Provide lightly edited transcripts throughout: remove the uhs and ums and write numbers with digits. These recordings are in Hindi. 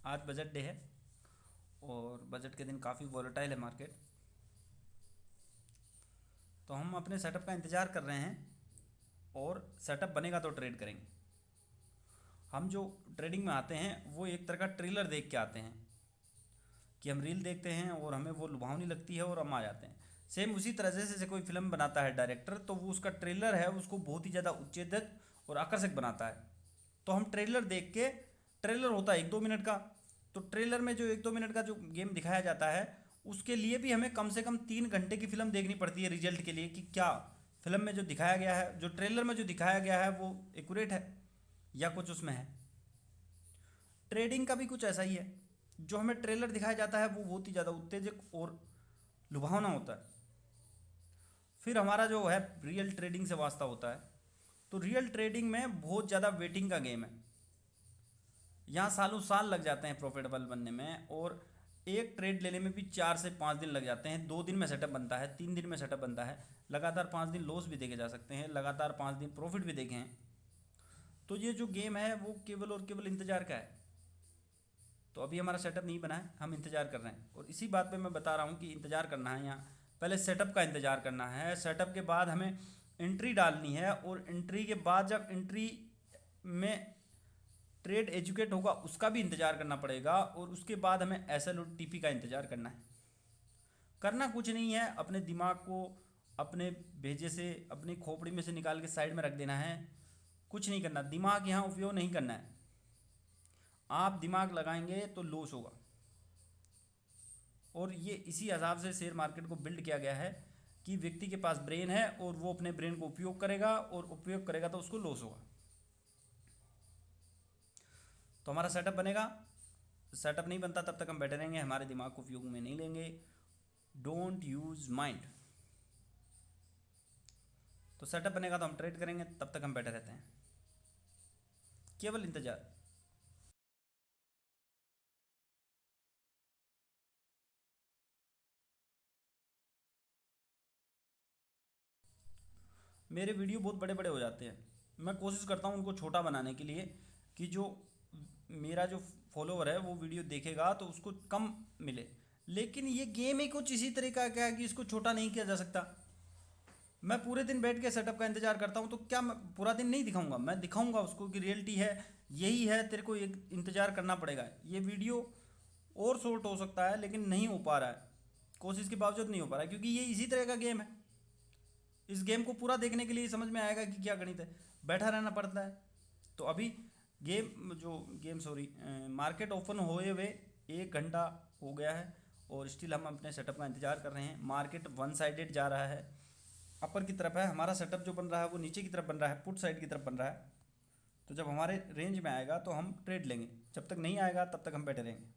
आज बजट डे है और बजट के दिन काफ़ी वॉलेटाइल है मार्केट। तो हम अपने सेटअप का इंतज़ार कर रहे हैं और सेटअप बनेगा तो ट्रेड करेंगे। हम जो ट्रेडिंग में आते हैं वो एक तरह का ट्रेलर देख के आते हैं कि हम रील देखते हैं और हमें वो लुभावनी लगती है और हम आ जाते हैं। सेम उसी तरह से जैसे कोई फिल्म बनाता है डायरेक्टर, तो वो उसका ट्रेलर है उसको बहुत ही ज़्यादा उत्तेजक और आकर्षक बनाता है। तो हम ट्रेलर देख के, ट्रेलर होता है 1-2 मिनट का, तो ट्रेलर में जो 1-2 मिनट का जो गेम दिखाया जाता है उसके लिए भी हमें कम से कम 3 घंटे की फिल्म देखनी पड़ती है रिजल्ट के लिए कि क्या फिल्म में जो दिखाया गया है, जो ट्रेलर में जो दिखाया गया है वो एक्यूरेट है या कुछ उसमें है। ट्रेडिंग का भी कुछ ऐसा ही है, जो हमें ट्रेलर दिखाया जाता है वो बहुत ही ज़्यादा उत्तेजक और लुभावना होता है। फिर हमारा जो है रियल ट्रेडिंग से वास्ता होता है। तो रियल ट्रेडिंग में बहुत ज़्यादा वेटिंग का गेम है। यहाँ सालों साल लग जाते हैं प्रॉफिटेबल बनने में, और एक ट्रेड लेने में भी 4 से 5 दिन लग जाते हैं। 2 दिन में सेटअप बनता है, 3 दिन में सेटअप बनता है, लगातार 5 दिन लॉस भी देखे जा सकते हैं, लगातार 5 दिन प्रॉफिट भी देखे हैं। तो ये जो गेम है वो केवल और केवल इंतज़ार का है। तो अभी हमारा सेटअप नहीं बना है, हम इंतज़ार कर रहे हैं। और इसी बात पे मैं बता रहा हूँ कि इंतज़ार करना है। यहाँ पहले सेटअप का इंतज़ार करना है, सेटअप के बाद हमें एंट्री डालनी है, और एंट्री के बाद जब एंट्री में ट्रेड एजुकेट होगा उसका भी इंतज़ार करना पड़ेगा, और उसके बाद हमें एस एल और टी पी का इंतज़ार करना है। करना कुछ नहीं है, अपने दिमाग को अपने भेजे से, अपनी खोपड़ी में से निकाल के साइड में रख देना है। कुछ नहीं करना, दिमाग यहाँ उपयोग नहीं करना है। आप दिमाग लगाएंगे तो लॉस होगा। और ये इसी हिसाब से शेयर मार्केट को बिल्ड किया गया है कि व्यक्ति के पास ब्रेन है और वो अपने ब्रेन को उपयोग करेगा, और उपयोग करेगा तो उसको लॉस होगा। तो हमारा सेटअप बनेगा, सेटअप नहीं बनता तब तक हम बैठे रहेंगे, हमारे दिमाग को उपयोग में नहीं लेंगे। Don't use mind. तो सेटअप बनेगा तो हम ट्रेड करेंगे, तब तक हम बैठे रहते हैं, केवल इंतजार। मेरे वीडियो बहुत बड़े बड़े हो जाते हैं, मैं कोशिश करता हूँ उनको छोटा बनाने के लिए, कि जो मेरा जो फॉलोवर है वो वीडियो देखेगा तो उसको कम मिले। लेकिन ये गेम ही कुछ इसी तरीका का है कि इसको छोटा नहीं किया जा सकता। मैं पूरे दिन बैठ के सेटअप का इंतजार करता हूँ, तो क्या मैं पूरा दिन नहीं दिखाऊंगा? मैं दिखाऊंगा उसको कि रियलिटी है, यही है, तेरे को एक इंतजार करना पड़ेगा। ये वीडियो और शॉर्ट हो सकता है लेकिन नहीं हो पा रहा है, कोशिश के बावजूद नहीं हो पा रहा है, क्योंकि ये इसी तरह का गेम है। इस गेम को पूरा देखने के लिए समझ में आएगा कि क्या गणित है, बैठा रहना पड़ता है। तो अभी गेम जो गेम सॉरी मार्केट ओपन हुए हुए 1 घंटा हो गया है, और स्टिल हम अपने सेटअप का इंतज़ार कर रहे हैं। मार्केट वन साइडेड जा रहा है, अपर की तरफ है। हमारा सेटअप जो बन रहा है वो नीचे की तरफ बन रहा है, पुट साइड की तरफ बन रहा है। तो जब हमारे रेंज में आएगा तो हम ट्रेड लेंगे, जब तक नहीं आएगा तब तक हम बैठे रहेंगे।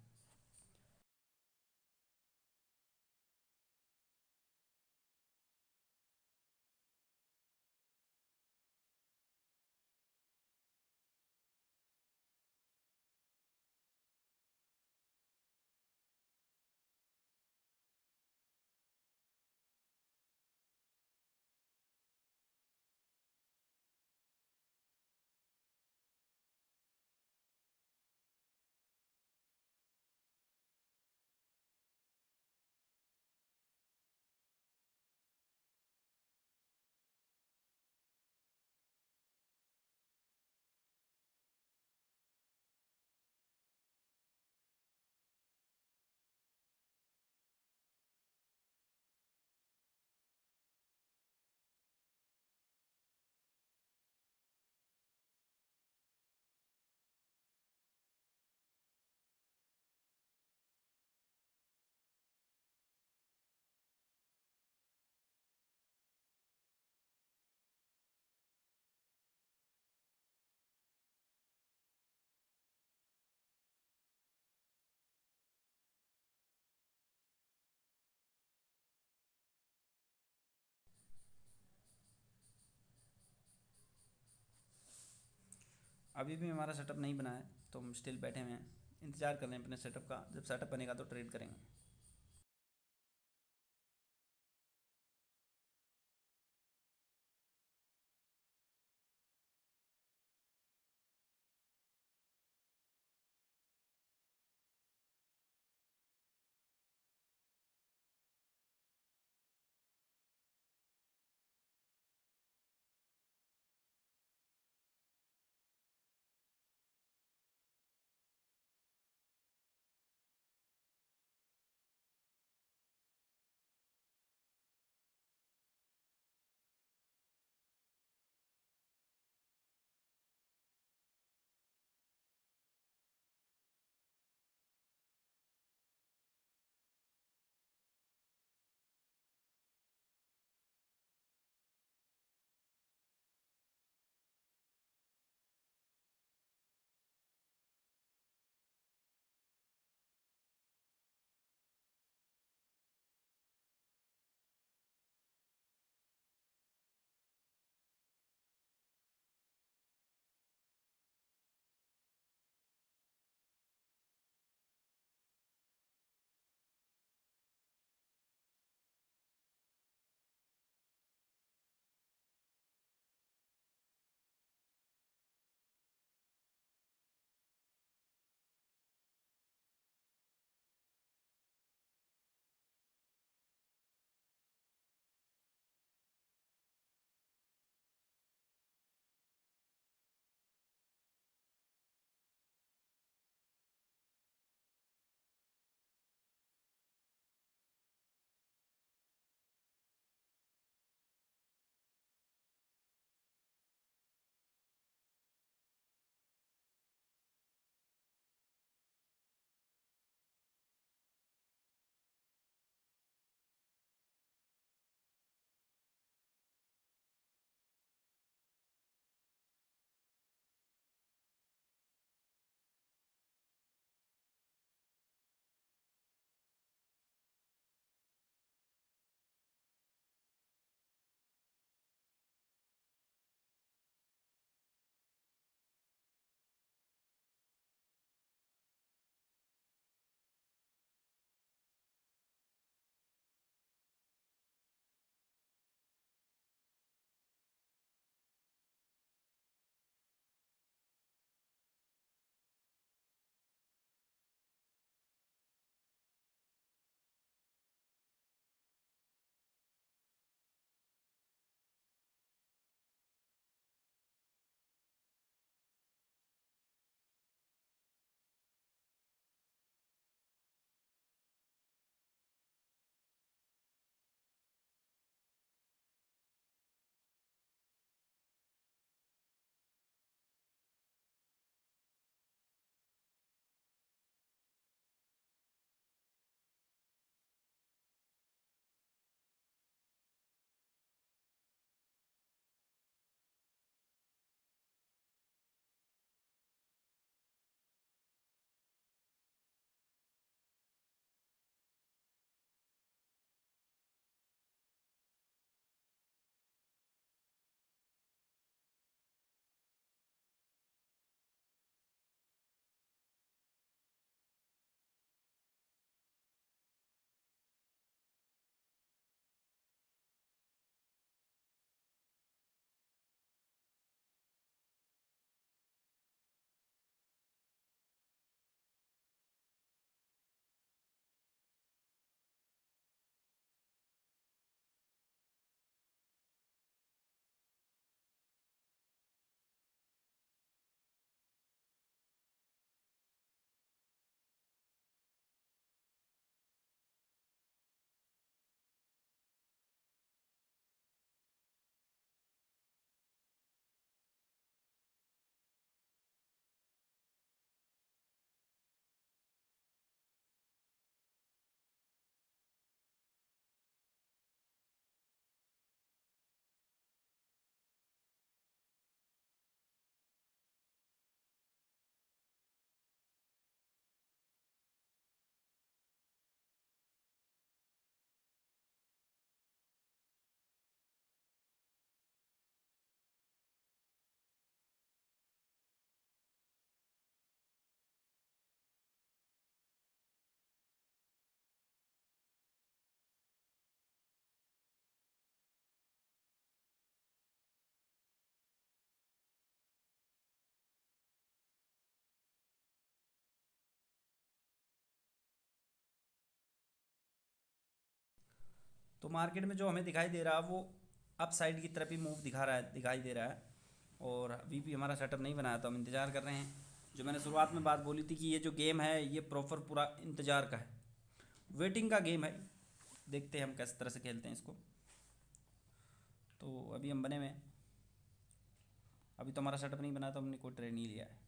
अभी भी हमारा सेटअप नहीं बना है, तो हम स्टिल बैठे हुए हैं, इंतज़ार कर रहे हैं अपने सेटअप का। जब सेटअप बनेगा तो ट्रेड करेंगे। तो मार्केट में जो हमें दिखाई दे रहा है वो अप साइड की तरफ ही मूव दिखाई दे रहा है। और अभी भी हमारा सेटअप नहीं बनाया तो हम इंतज़ार कर रहे हैं। जो मैंने शुरुआत में बात बोली थी कि ये जो गेम है ये प्रॉपर पूरा इंतज़ार का है, वेटिंग का गेम है। देखते हैं हम किस तरह से खेलते हैं इसको। तो अभी हम बने हुए हैं, अभी तो हमारा सेटअप नहीं बना तो हमने कोई ट्रेड नहीं लिया है।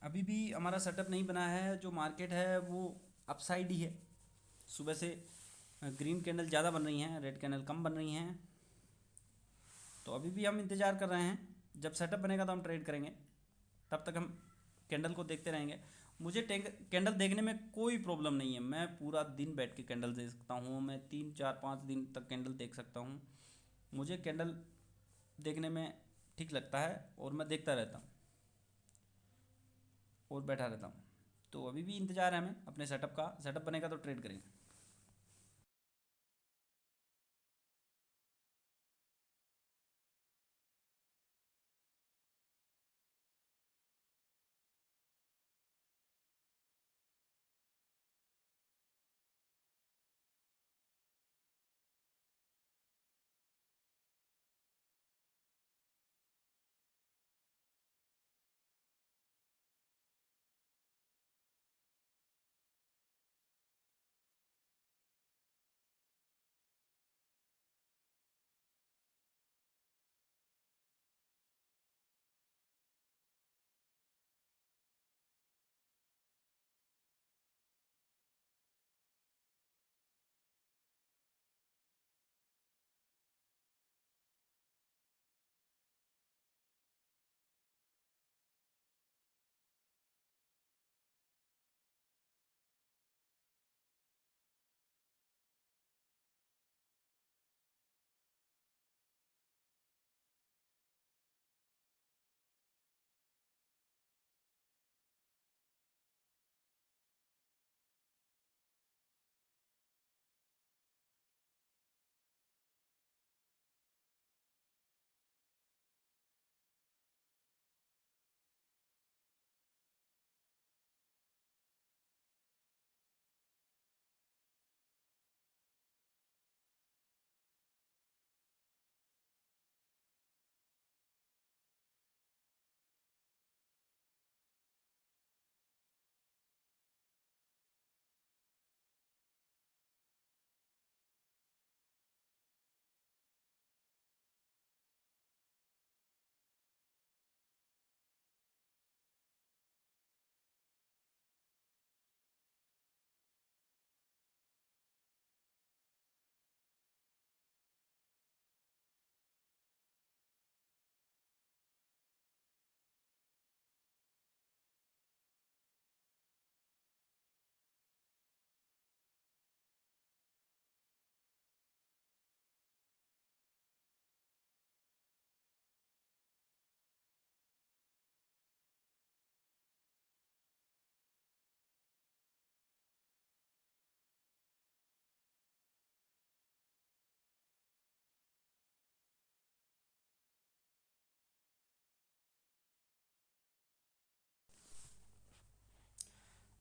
अभी भी हमारा सेटअप नहीं बना है, जो मार्केट है वो अपसाइड ही है। सुबह से ग्रीन कैंडल ज़्यादा बन रही हैं, रेड कैंडल कम बन रही हैं। तो अभी भी हम इंतज़ार कर रहे हैं, जब सेटअप बनेगा तो हम ट्रेड करेंगे। तब तक हम कैंडल को देखते रहेंगे। मुझे कैंडल देखने में कोई प्रॉब्लम नहीं है, मैं पूरा दिन बैठ के कैंडल देख सकता हूँ, मैं 3 4 5 दिन तक कैंडल देख सकता हूँ। मुझे कैंडल देखने में ठीक लगता है और मैं देखता रहता हूँ और बैठा रहता हूँ। तो अभी भी इंतज़ार है हमें अपने सेटअप का, सेटअप बनेगा तो ट्रेड करेंगे।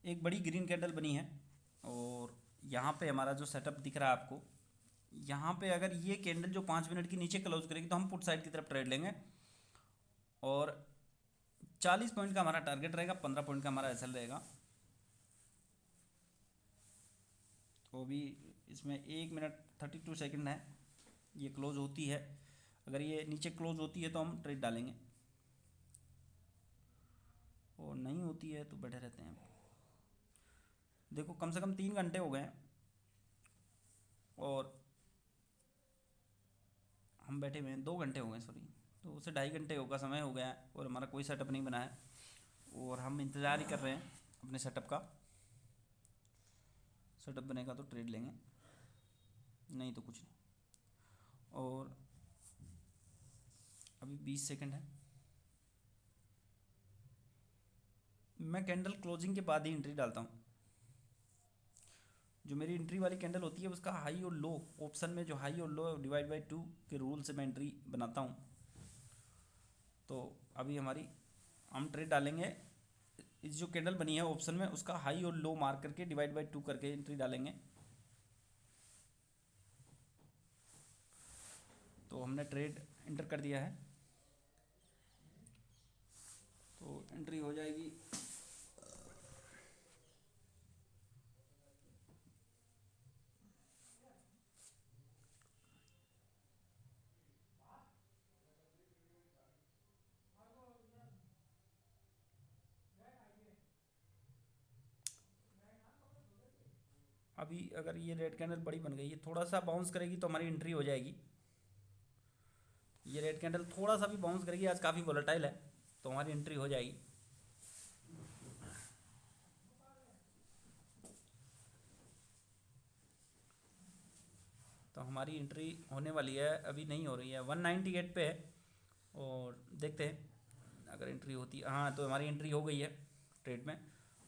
एक बड़ी ग्रीन कैंडल बनी है और यहाँ पे हमारा जो सेटअप दिख रहा है आपको, यहाँ पे अगर ये कैंडल जो 5 मिनट की नीचे क्लोज करेगी तो हम पुट साइड की तरफ ट्रेड लेंगे और 40 पॉइंट का हमारा टारगेट रहेगा, 15 पॉइंट का हमारा एसएल रहेगा। तो अभी इसमें 1 मिनट 32 सेकंड है, ये क्लोज होती है। अगर ये नीचे क्लोज होती है तो हम ट्रेड डालेंगे और नहीं होती है तो बैठे रहते हैं। देखो कम से कम 3 घंटे हो गए हैं और हम बैठे हुए हैं, 2 घंटे हो गए सॉरी, तो उसे 2.5 घंटे का समय हो गया है और हमारा कोई सेटअप नहीं बना है और हम इंतज़ार ही कर रहे हैं अपने सेटअप का। सेटअप बनेगा तो ट्रेड लेंगे, नहीं तो कुछ नहीं। और अभी 20 सेकंड है, मैं कैंडल क्लोजिंग के बाद ही एंट्री डालता हूँ। जो मेरी एंट्री वाली कैंडल होती है उसका हाई और लो ऑप्शन में, जो हाई और लो डिवाइड बाई 2 के रूल से मैं एंट्री बनाता हूँ। तो अभी हम ट्रेड डालेंगे, इस जो कैंडल बनी है ऑप्शन में उसका हाई और लो मार्क करके डिवाइड बाई 2 करके एंट्री डालेंगे। तो हमने ट्रेड एंटर कर दिया है, तो एंट्री हो जाएगी। अभी अगर ये रेड कैंडल बड़ी बन गई है, थोड़ा सा बाउंस करेगी तो हमारी एंट्री हो जाएगी। ये रेड कैंडल थोड़ा सा भी बाउंस करेगी, आज काफ़ी वोलेटाइल है, तो हमारी एंट्री हो जाएगी। तो हमारी एंट्री होने वाली है, अभी नहीं हो रही है, 198 पे है और देखते हैं अगर एंट्री होती है। हाँ, तो हमारी एंट्री हो गई है ट्रेड में।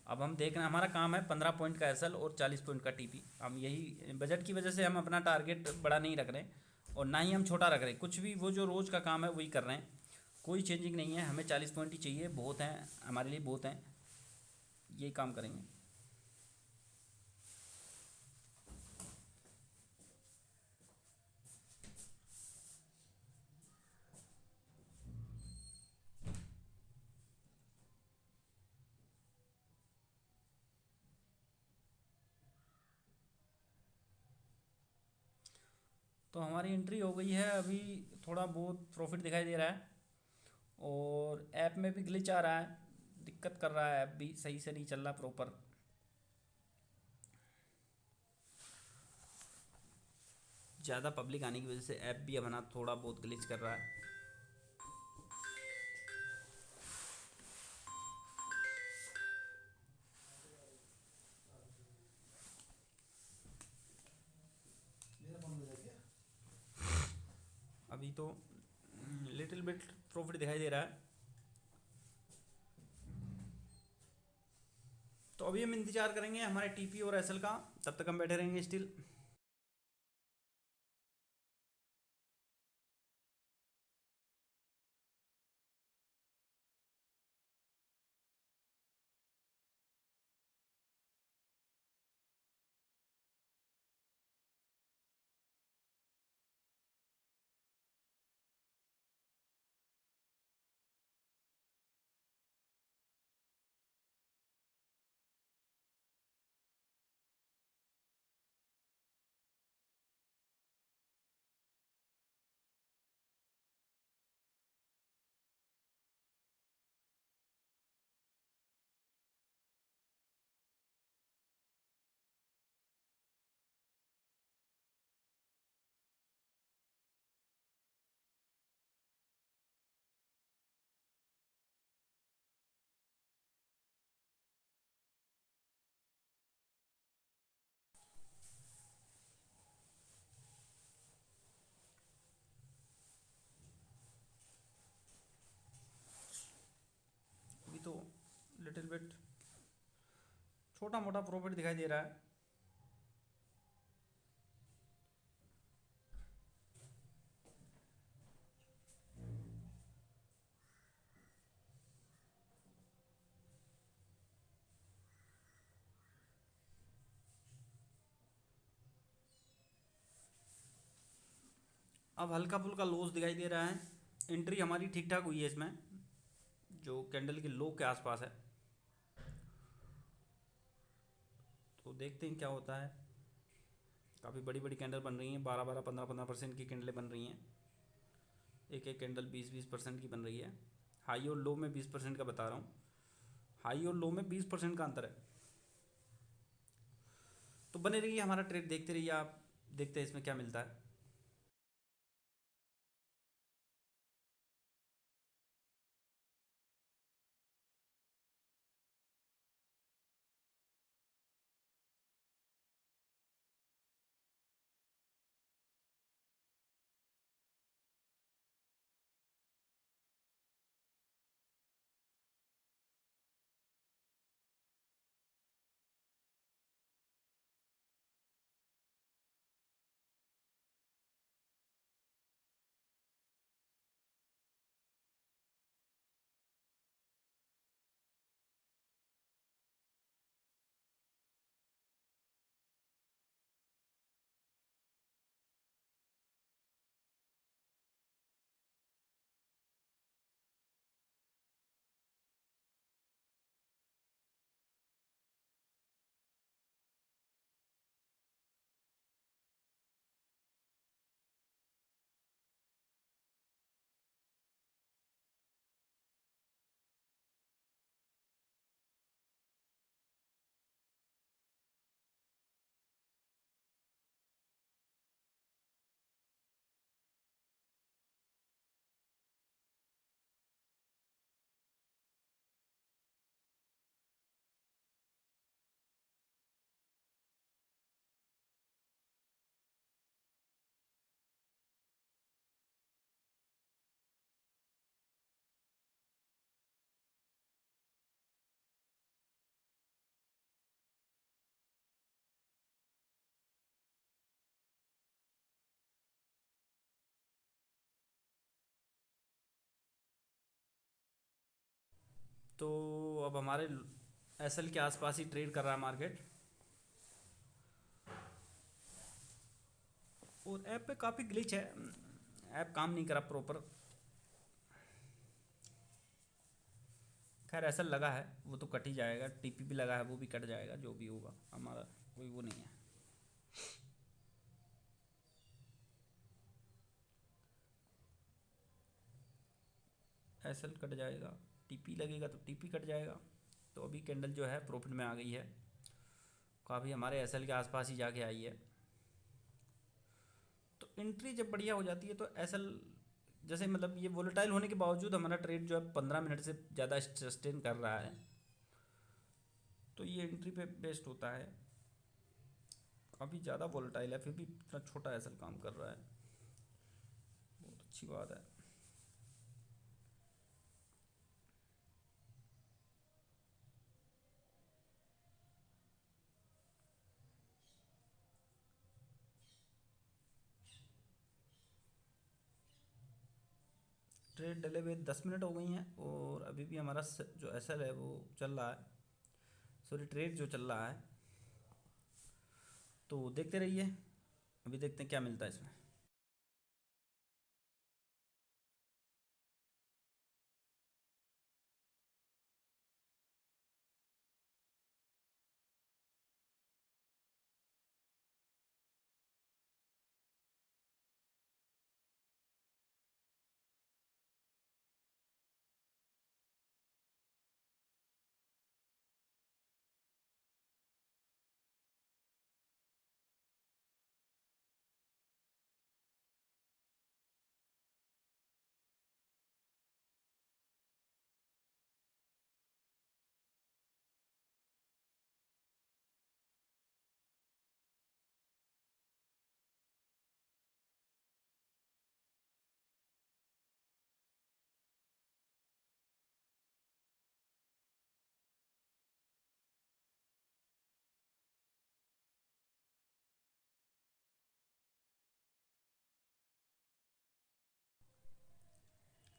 अब हम देख रहे हैं, हमारा काम है 15 पॉइंट का एसएल और 40 पॉइंट का टीपी। हम यही बजट की वजह से हम अपना टारगेट बड़ा नहीं रख रहे और ना ही हम छोटा रख रहे, कुछ भी वो जो रोज़ का काम है वही कर रहे हैं, कोई चेंजिंग नहीं है। हमें 40 पॉइंट ही चाहिए, बहुत हैं हमारे लिए, बहुत हैं, यही काम करेंगे। तो हमारी एंट्री हो गई है, अभी थोड़ा बहुत प्रॉफिट दिखाई दे रहा है और ऐप में भी ग्लिच आ रहा है, दिक्कत कर रहा है, ऐप भी सही से नहीं चल रहा प्रॉपर। ज़्यादा पब्लिक आने की वजह से ऐप भी अपना थोड़ा बहुत ग्लिच कर रहा है। अभी तो लिटिल बिट प्रॉफिट दिखाई दे रहा है, तो अभी हम इंतज़ार करेंगे हमारे टीपी और एसएल का, तब तक हम बैठे रहेंगे स्टिल। अभी तो लिटिल बिट छोटा मोटा प्रॉफिट दिखाई दे रहा है। अब हल्का फुल्का लॉस दिखाई दे रहा है। एंट्री हमारी ठीक ठाक हुई है इसमें, जो कैंडल के लो के आसपास है। तो देखते हैं क्या होता है। काफ़ी बड़ी बड़ी कैंडल बन रही हैं, 12-12, 15-15% की कैंडलें बन रही हैं। एक एक कैंडल 20-20% की बन रही है। हाई और लो में 20% का बता रहा हूँ, हाई और लो में 20% का अंतर है। तो बने रहिए, हमारा ट्रेड देखते रहिए आप, देखते हैं इसमें क्या मिलता है। तो अब हमारे एसएल के आसपास ही ट्रेड कर रहा है मार्केट, और ऐप पे काफ़ी ग्लिच है, ऐप काम नहीं करा प्रॉपर। खैर ऐसा लगा है, वो तो कट ही जाएगा। टीपी भी लगा है, वो भी कट जाएगा, जो भी होगा, हमारा कोई वो नहीं है। एसएल कट जाएगा, टीपी लगेगा तो टीपी कट जाएगा। तो अभी कैंडल जो है प्रॉफिट में आ गई है, काफ़ी हमारे एसएल के आसपास ही जाके आई है। तो एंट्री जब बढ़िया हो जाती है तो एसएल, जैसे मतलब ये वोलेटाइल होने के बावजूद हमारा ट्रेड जो है 15 मिनट से ज़्यादा सस्टेन कर रहा है, तो ये एंट्री पे बेस्ट होता है। काफ़ी ज़्यादा वोलेटाइल है, फिर भी इतना छोटा एसएल काम कर रहा है, बहुत अच्छी बात है। ट्रेड डले हुए 10 मिनट हो गई हैं, और अभी भी हमारा जो एसएल है वो चल रहा है, सॉरी ट्रेड जो चल रहा है। तो देखते रहिए, अभी देखते हैं क्या मिलता है इसमें।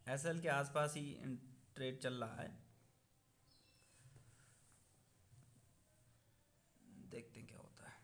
एसएल के आसपास ही ट्रेड चल रहा है, देखते हैं क्या होता है।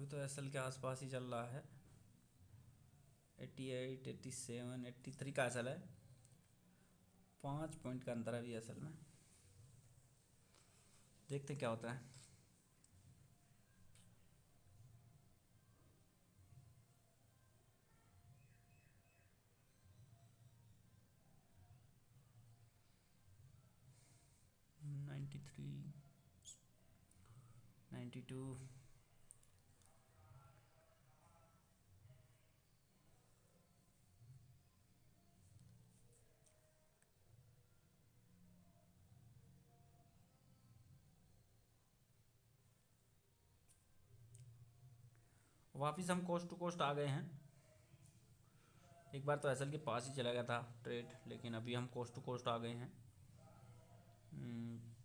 अभी तो एसएल के आसपास ही चल रहा है। 88, 87, 83 का एसएल है। 5 पॉइंट का अंतर है अभी एसएल में। देखते क्या होता है। $93, $92। वापिस हम कोस्ट टू कोस्ट आ गए हैं। एक बार तो एसएल के पास ही चला गया था ट्रेड, लेकिन अभी हम कोस्ट टू कोस्ट आ गए हैं।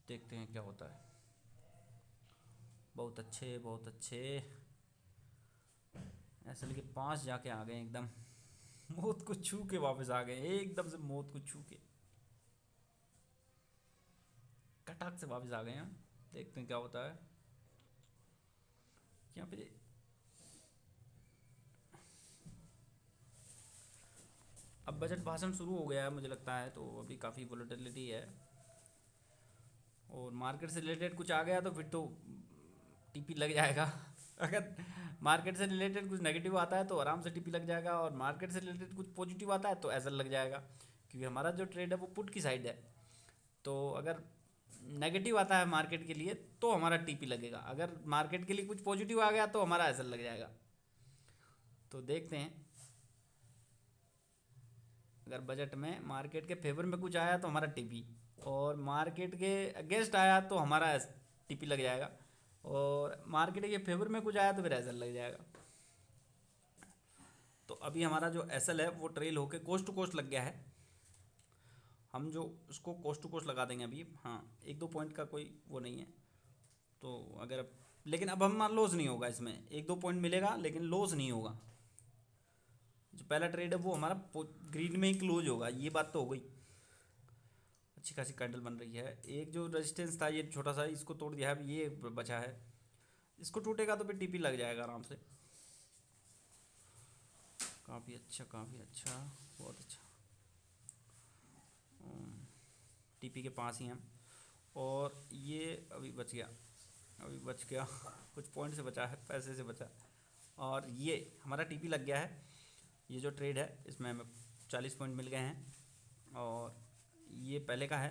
देखते हैं क्या होता है। बहुत अच्छे, बहुत अच्छे। एसएल के पास जाके आ गए एकदम। मौत को छू के वापस आ गए, एकदम से मौत को छू के कटाक से वापस आ गए हैं। देखते हैं क्या होता है यहाँ पे। अब बजट भाषण शुरू हो गया है मुझे लगता है, तो अभी काफ़ी वोलेटिलिटी है। और मार्केट से रिलेटेड कुछ आ गया तो फिर तो टीपी लग जाएगा। अगर मार्केट से रिलेटेड कुछ नेगेटिव आता है तो आराम से टीपी लग जाएगा, और मार्केट से रिलेटेड कुछ पॉजिटिव आता है तो एसएल लग जाएगा, क्योंकि हमारा जो ट्रेड है वो पुट की साइड है। तो अगर नेगेटिव आता है मार्केट के लिए तो हमारा टीपी लगेगा, अगर मार्केट के लिए कुछ पॉजिटिव आ गया तो हमारा एसएल लग जाएगा। तो देखते हैं, अगर बजट में मार्केट के फेवर में कुछ आया तो हमारा टीपी, और मार्केट के अगेंस्ट आया तो हमारा टीपी लग जाएगा, और मार्केट के फेवर में कुछ आया तो फिर एसएल लग जाएगा। तो अभी हमारा जो एसएल है वो ट्रेल होके कोस्ट टू कोस्ट लग गया है। हम जो उसको कोस्ट टू कोस्ट लगा देंगे अभी। हाँ, 1-2 पॉइंट का कोई वो नहीं है। तो अगर लेकिन अब हमारा लॉस नहीं होगा इसमें, 1-2 पॉइंट मिलेगा लेकिन लॉस नहीं होगा। जो पहला ट्रेड है वो हमारा ग्रीन में ही क्लोज होगा, ये बात तो हो गई। अच्छी खासी कैंडल बन रही है। एक जो रेजिस्टेंस था ये छोटा सा, इसको तोड़ दिया है, ये बचा है। इसको टूटेगा तो फिर टीपी लग जाएगा आराम से। काफ़ी अच्छा, काफ़ी अच्छा, बहुत अच्छा। टीपी के पास ही हम, और ये अभी बच गया, अभी बच गया। कुछ पॉइंट से बचा है, पैसे से बचा। और ये हमारा टीपी लग गया है। ये जो ट्रेड है इसमें हमें 40 पॉइंट मिल गए हैं। और ये पहले का है,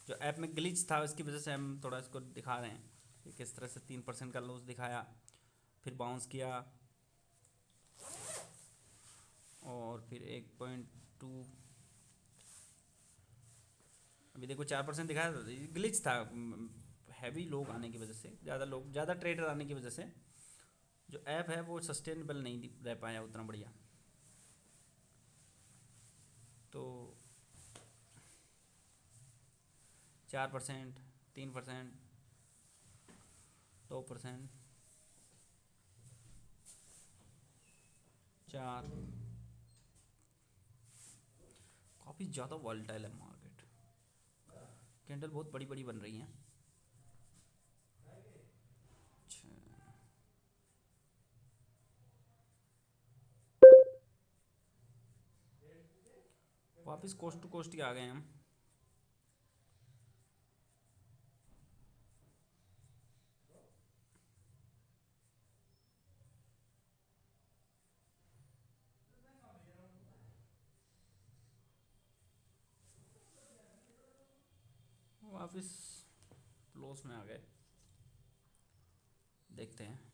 जो ऐप में ग्लिच था उसकी वजह से हम थोड़ा इसको दिखा रहे हैं कि किस तरह से 3% का लॉस दिखाया, फिर बाउंस किया, और फिर 1.2, अभी देखो 4% दिखाया था। ग्लिच था, हैवी लोग आने की वजह से, ज़्यादा ट्रेडर आने की वजह से जो ऐप है वो सस्टेनेबल नहीं रह पाया उतना बढ़िया। तो 4%, 3%, 2%, 4, काफ़ी ज़्यादा वॉलेटाइल है मार्केट। कैंडल बहुत बड़ी बड़ी बन रही हैं। अच्छा, वापस कोस्ट टू कोस्ट ही आ गए हम। वापस लॉस में आ गए। देखते हैं